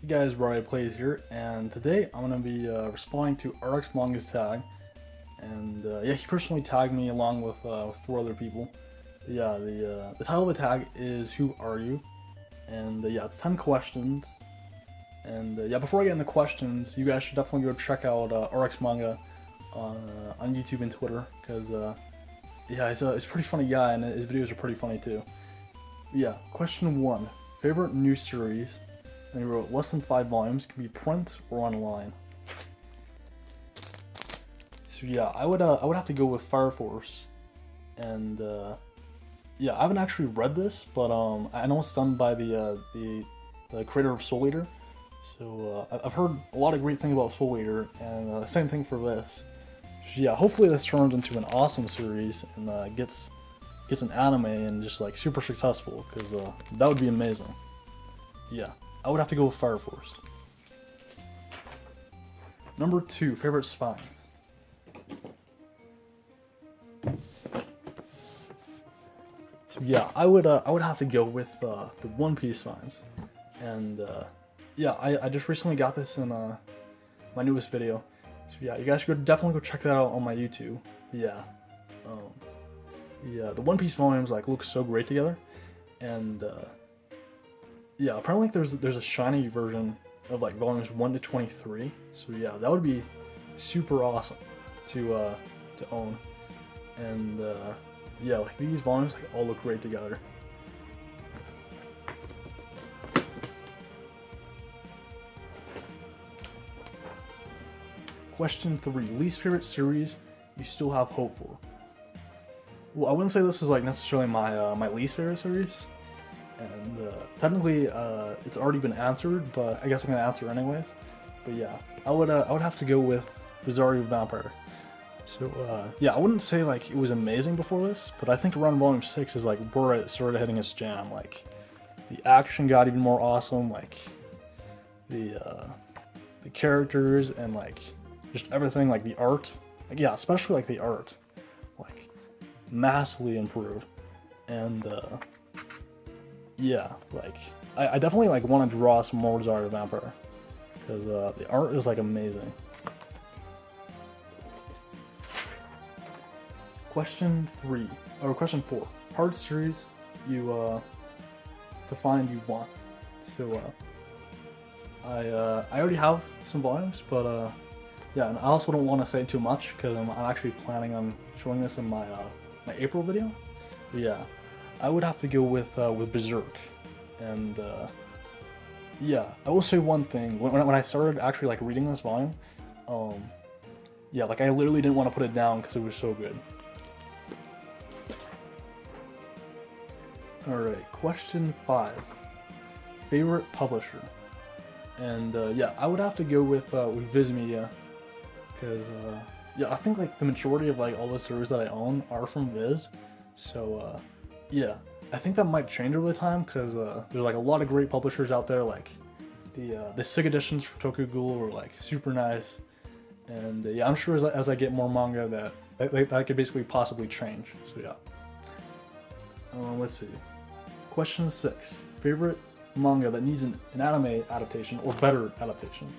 Hey guys, Ryan Plays here, and today I'm going to be responding to RX Manga's tag, and yeah, he personally tagged me along with 4 other people. Yeah, the title of the tag is "Who Are You?" and yeah, it's 10 questions. And yeah, before I get into questions, you guys should definitely go check out RX Manga on YouTube and Twitter, because yeah, he's a pretty funny guy, and his videos are pretty funny too. Yeah, question 1: favorite new series? And he wrote, less than 5 volumes, can be print or online. So yeah, I would have to go with Fire Force, and yeah, I haven't actually read this, but I know it's done by the creator of Soul Eater. So I've heard a lot of great things about Soul Eater, and same thing for this. So yeah, hopefully this turns into an awesome series and gets an anime and just like super successful, because that would be amazing. Yeah, I would have to go with Fire Force. Number 2, favorite spines. So yeah, I would have to go with the One Piece spines, and yeah, I just recently got this in my newest video. So yeah, you guys should definitely go check that out on my YouTube. Yeah, yeah, the One Piece volumes like look so great together, and yeah, apparently there's a shiny version of like volumes 1 to 23. So yeah, that would be super awesome to own. And yeah, like these volumes like all look great together. Question 3: least favorite series you still have hope for? Well, I wouldn't say this is like necessarily my least favorite series. And technically, it's already been answered, but I guess I'm gonna answer anyways. But yeah, I would have to go with Rosario Vampire. So yeah, I wouldn't say like it was amazing before this, but I think around volume 6 is like where it started hitting its jam. Like the action got even more awesome, like the characters and like just everything, like the art. Like yeah, especially like the art, like massively improved. And yeah, like I definitely like want to draw some more Rosario Vampire, because the art is like amazing. Question 4: hard series you defined you want. So I already have some volumes, but yeah, and I also don't want to say too much, because I'm actually planning on showing this in my my April video. But yeah, I would have to go with Berserk, and yeah, I will say one thing. When I started actually like reading this volume, yeah, like I literally didn't want to put it down because it was so good. All right, question 5: favorite publisher. And yeah, I would have to go with Viz Media, because yeah, I think like the majority of like all the series that I own are from Viz. So yeah, I think that might change over the time, because there's like a lot of great publishers out there. Like the SIG editions for Tokughoul were like super nice, and yeah, I'm sure as I get more manga that could basically possibly change. So yeah, let's see. Question 6: favorite manga that needs an anime adaptation or better adaptation.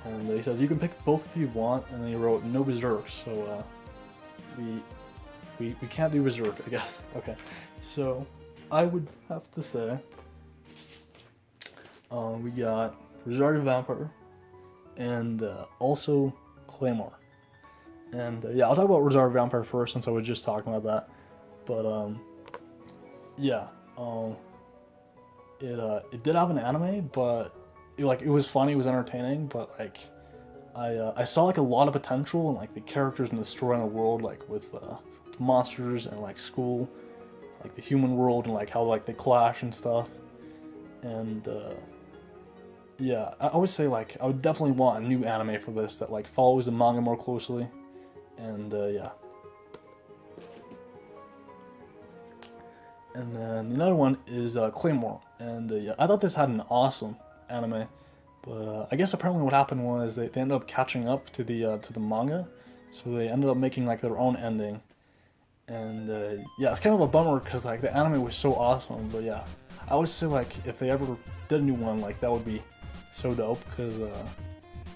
And he says you can pick both if you want, and then he wrote no Berserk, so we can't do Berserk, I guess. Okay, so I would have to say we got Rosario Vampire and also Claymore. And yeah, I'll talk about Rosario Vampire first, since I was just talking about that. But yeah, it did have an anime, but it was funny, it was entertaining, but like I saw like a lot of potential in like the characters and the story in the world, like with monsters and like school, like the human world, and like how like they clash and stuff. And yeah, I would say like I would definitely want a new anime for this that like follows the manga more closely. And yeah. And then the other one is Claymore, and yeah, I thought this had an awesome anime, but I guess apparently what happened was they ended up catching up to the manga, so they ended up making like their own ending. And yeah, it's kind of a bummer, because like the anime was so awesome. But yeah, I would say like if they ever did a new one, like that would be so dope because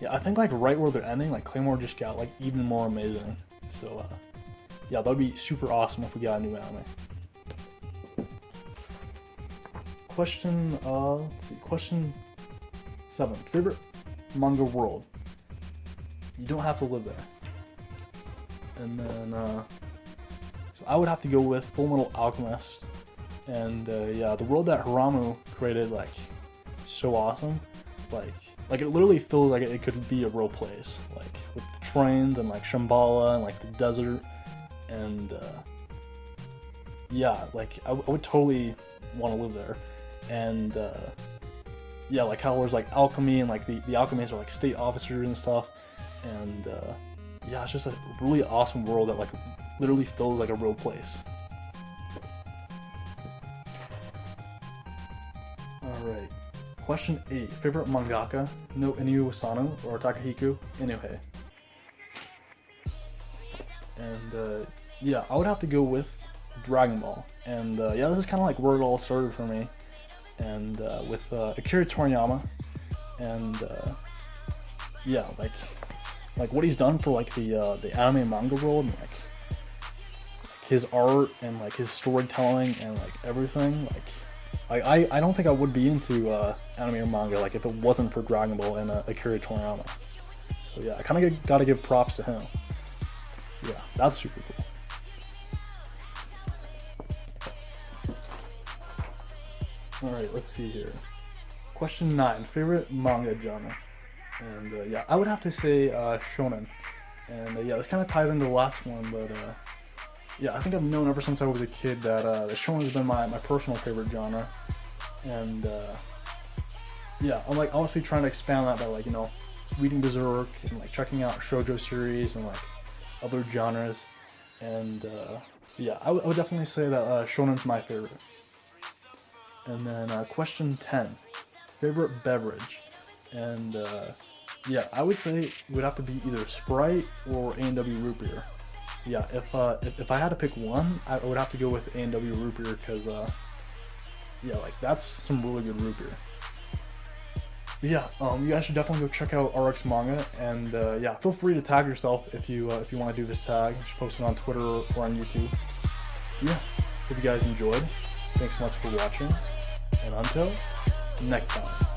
yeah, I think like right where they're ending, like Claymore just got like even more amazing. So yeah, that'd be super awesome if we got a new anime. Question let's see, question 7. Favorite manga world. You don't have to live there. And then so I would have to go with Full Metal Alchemist. And yeah, the world that Hiramu created, like, so awesome. Like it literally feels like it could be a real place, like with the trains and like Shambhala and like the desert, and yeah, like I would totally want to live there. And yeah, like how there's like alchemy and like the alchemists are like state officers and stuff, and yeah, it's just a really awesome world that like literally feels like a real place. Alright, question 8. Favorite mangaka? No Inu Asano or Takahiko Inoue. And yeah, I would have to go with Dragon Ball. And yeah, this is kind of like where it all started for me. And with Akira Toriyama, and yeah, like what he's done for like the anime and manga world, and like his art and like his storytelling and like everything. Like I don't think I would be into anime or manga like if it wasn't for Dragon Ball and Akira Toriyama. So yeah, I kind of gotta give props to him. Yeah, that's super cool. Alright, let's see here. Question 9. Favorite manga genre? And yeah, I would have to say shonen. And yeah, this kind of ties into the last one, but yeah, I think I've known ever since I was a kid that the shonen has been my personal favorite genre. And yeah, I'm like obviously trying to expand that by like, you know, reading Berserk and like checking out shoujo series and like other genres. And yeah, I would definitely say that shonen's my favorite. And then question 10, favorite beverage. And yeah, I would say it would have to be either Sprite or A&W root beer. Yeah, if I had to pick one, I would have to go with A&W root beer because yeah, like that's some really good root beer. But yeah, you guys should definitely go check out RX Manga, and yeah, feel free to tag yourself if you want to do this tag. Just post it on Twitter or on YouTube. Yeah, hope you guys enjoyed. Thanks so much for watching, and until next time.